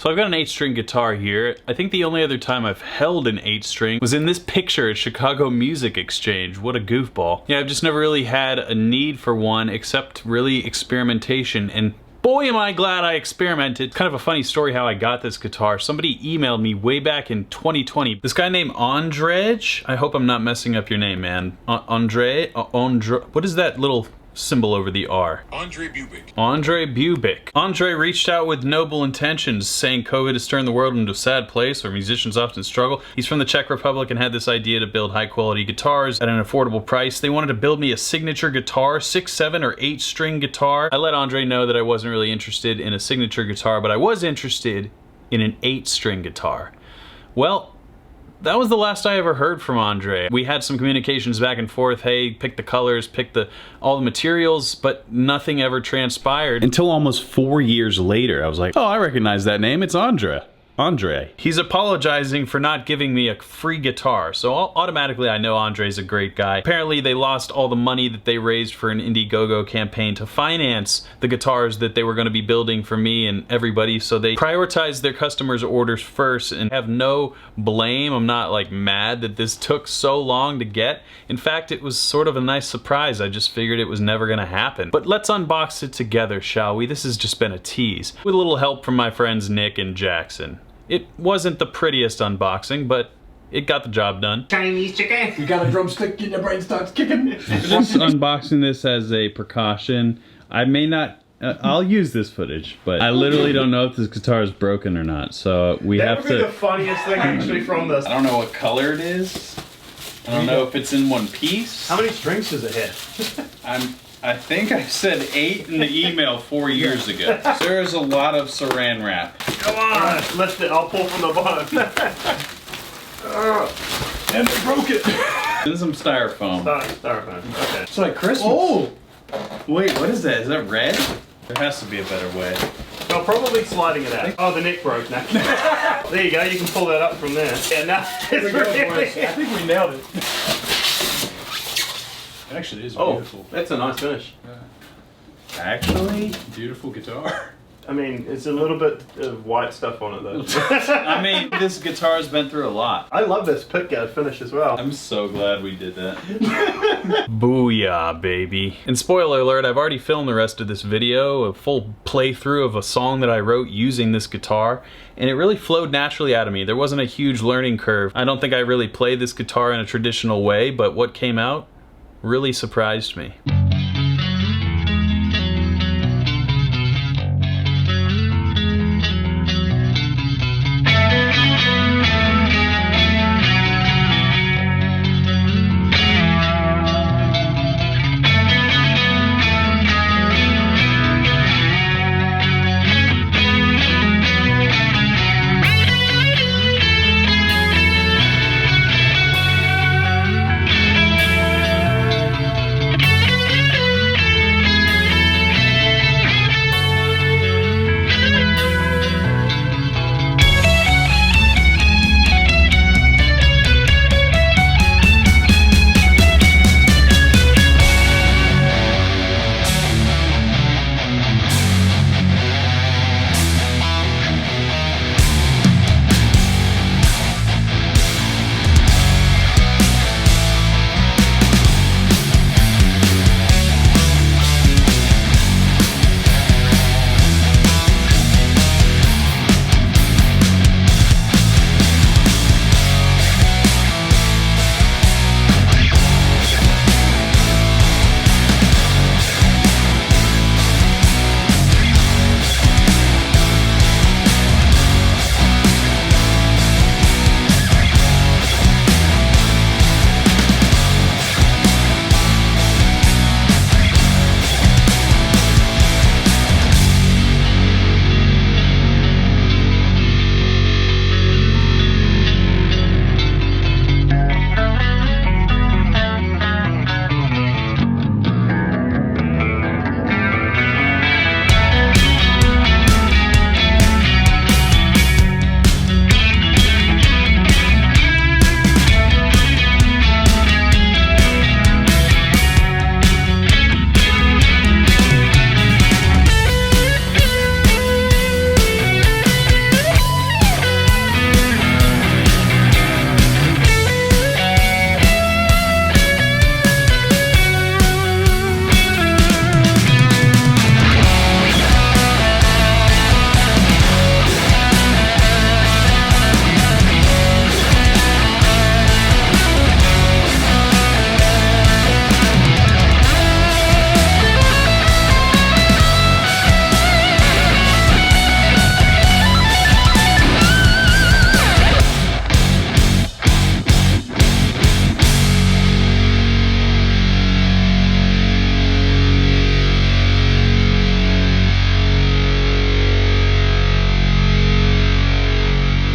So I've got an 8-string guitar here. I think the only other time I've held an 8-string was in this picture at Chicago Music Exchange. What a goofball. Yeah, I've just never really had a need for one except really experimentation, and boy am I glad I experimented. It's kind of a funny story how I got this guitar. Somebody emailed me way back in 2020. This guy named Andrej, I hope I'm not messing up your name, man. Andre, what is that little symbol over the R? Andre Bubic. Andre Bubic. Andre reached out with noble intentions, saying COVID has turned the world into a sad place where musicians often struggle. He's from the Czech Republic and had this idea to build high quality guitars at an affordable price. They wanted to build me a signature guitar, 6, 7, or 8-string guitar. I let Andre know that I wasn't really interested in a signature guitar, but I was interested in an 8-string guitar. Well, that was the last I ever heard from Andre. We had some communications back and forth. Hey, pick the colors, pick all the materials, but nothing ever transpired. Until almost 4 years later, I was like, oh, I recognize that name. It's Andre. He's apologizing for not giving me a free guitar, so automatically I know Andre's a great guy. Apparently they lost all the money that they raised for an Indiegogo campaign to finance the guitars that they were going to be building for me and everybody, so they prioritized their customers' orders first, and have no blame. I'm not like mad that this took so long to get. In fact, it was sort of a nice surprise. I just figured it was never going to happen. But let's unbox it together, shall we? This has just been a tease, with a little help from my friends Nick and Jackson. It wasn't the prettiest unboxing, but it got the job done. Chinese chicken. You got a drumstick and your brain starts kicking. Just unboxing this as a precaution. I may not, I'll use this footage, but I literally don't know if this guitar is broken or not, so we have to. That would be the funniest thing actually from this. I don't know what color it is. I don't know if it's in one piece. How many strings does it have? I think I said 8 in the email 4 years ago. There's a lot of saran wrap. Come on! Right, lift it, I'll pull from the bottom. And they broke it. This is some styrofoam. Styrofoam, okay. It's like Christmas. Oh! Wait, what is that? Is that red? There has to be a better way. Well, probably sliding it out. Oh, the neck broke now. There you go, you can pull that up from there. Yeah, now it's really... I think we nailed it. Actually, it is beautiful. That's a nice finish. Actually, Beautiful guitar. I mean, it's a little bit of white stuff on it though. I mean, this guitar's been through a lot. I love this pickguard finish as well. I'm so glad we did that. Booyah, baby. And spoiler alert, I've already filmed the rest of this video, a full playthrough of a song that I wrote using this guitar, and it really flowed naturally out of me. There wasn't a huge learning curve. I don't think I really play this guitar in a traditional way, but what came out really surprised me.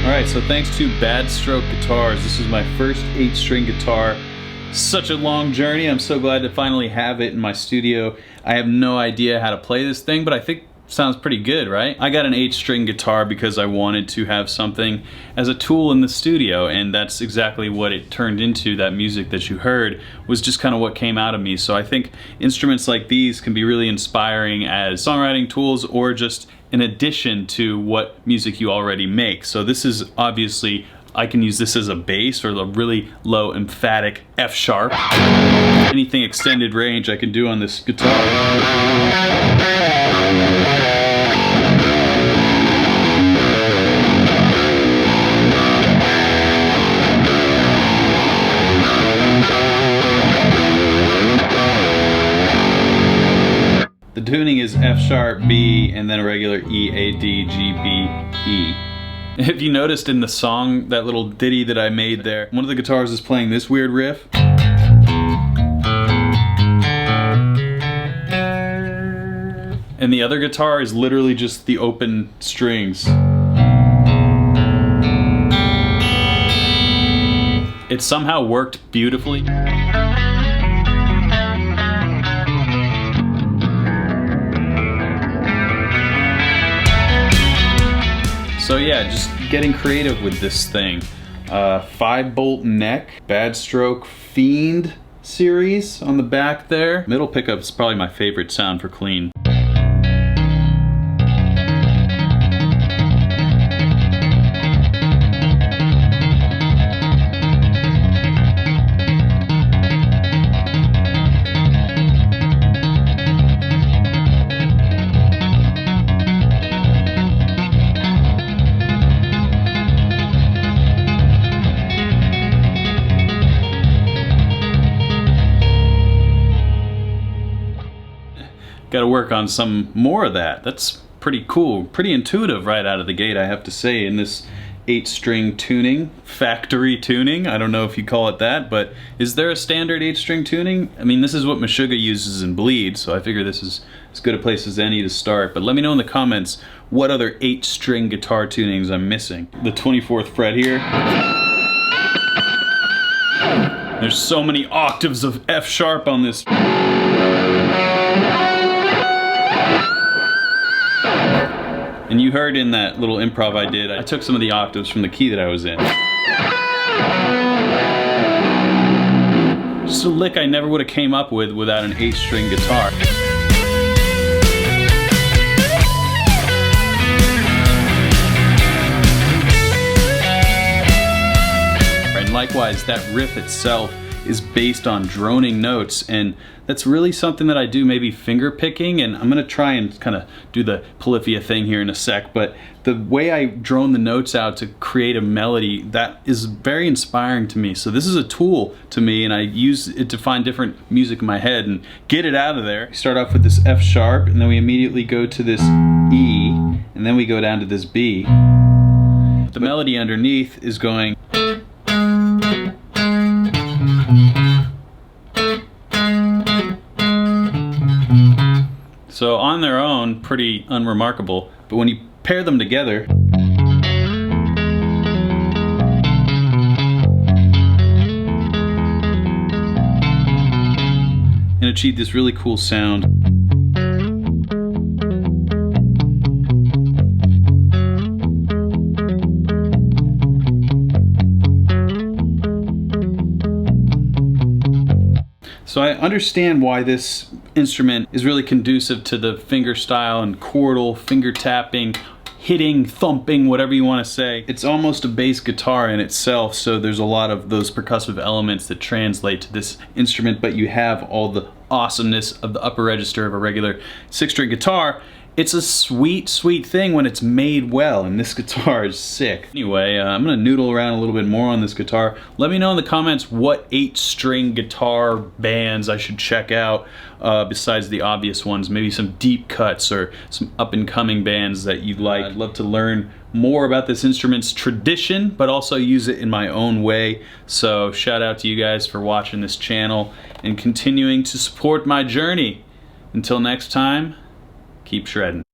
Alright, so thanks to Bad Stroke Guitars, this is my first 8-string guitar. Such a long journey. I'm so glad to finally have it in my studio. I have no idea how to play this thing, but I think it sounds pretty good, right? I got an 8-string guitar because I wanted to have something as a tool in the studio, and that's exactly what it turned into. That music that you heard was just kind of what came out of me. So I think instruments like these can be really inspiring as songwriting tools or just in addition to what music you already make. So this is obviously, I can use this as a bass or a really low emphatic F sharp. Anything extended range I can do on this guitar. The tuning is F sharp, B, and then a regular E, A, D, G, B, E. If you noticed in the song, that little ditty that I made there, one of the guitars is playing this weird riff. And the other guitar is literally just the open strings. It somehow worked beautifully. So yeah, just getting creative with this thing. 5-bolt neck, Bad Stroke Fiend series on the back there. Middle pickup is probably my favorite sound for clean. Got to work on some more of that. That's pretty cool, pretty intuitive right out of the gate, I have to say, in this 8-string tuning, factory tuning. I don't know if you call it that, but is there a standard 8-string tuning? I mean, this is what Meshuggah uses in Bleed, so I figure this is as good a place as any to start. But let me know in the comments what other 8-string guitar tunings I'm missing. The 24th fret here. There's so many octaves of F sharp on this. And you heard in that little improv I did, I took some of the octaves from the key that I was in. Just a lick I never would have came up with without an 8-string guitar. And likewise, that riff itself is based on droning notes, and that's really something that I do, maybe finger picking, and I'm gonna try and kind of do the polyphia thing here in a sec, but the way I drone the notes out to create a melody, that is very inspiring to me. So this is a tool to me, and I use it to find different music in my head and get it out of there. We start off with this F sharp, and then we immediately go to this E, and then we go down to this B. The melody underneath is going. So on their own, pretty unremarkable, but when you pair them together, and achieve this really cool sound. So I understand why this instrument is really conducive to the finger style and chordal, finger tapping, hitting, thumping, whatever you want to say. It's almost a bass guitar in itself, so there's a lot of those percussive elements that translate to this instrument, but you have all the awesomeness of the upper register of a regular 6-string guitar. It's a sweet, sweet thing when it's made well, and this guitar is sick. Anyway, I'm gonna noodle around a little bit more on this guitar. Let me know in the comments what 8-string guitar bands I should check out besides the obvious ones. Maybe some deep cuts or some up-and-coming bands that you'd like. I'd love to learn more about this instrument's tradition, but also use it in my own way. So shout out to you guys for watching this channel and continuing to support my journey. Until next time, keep shredding.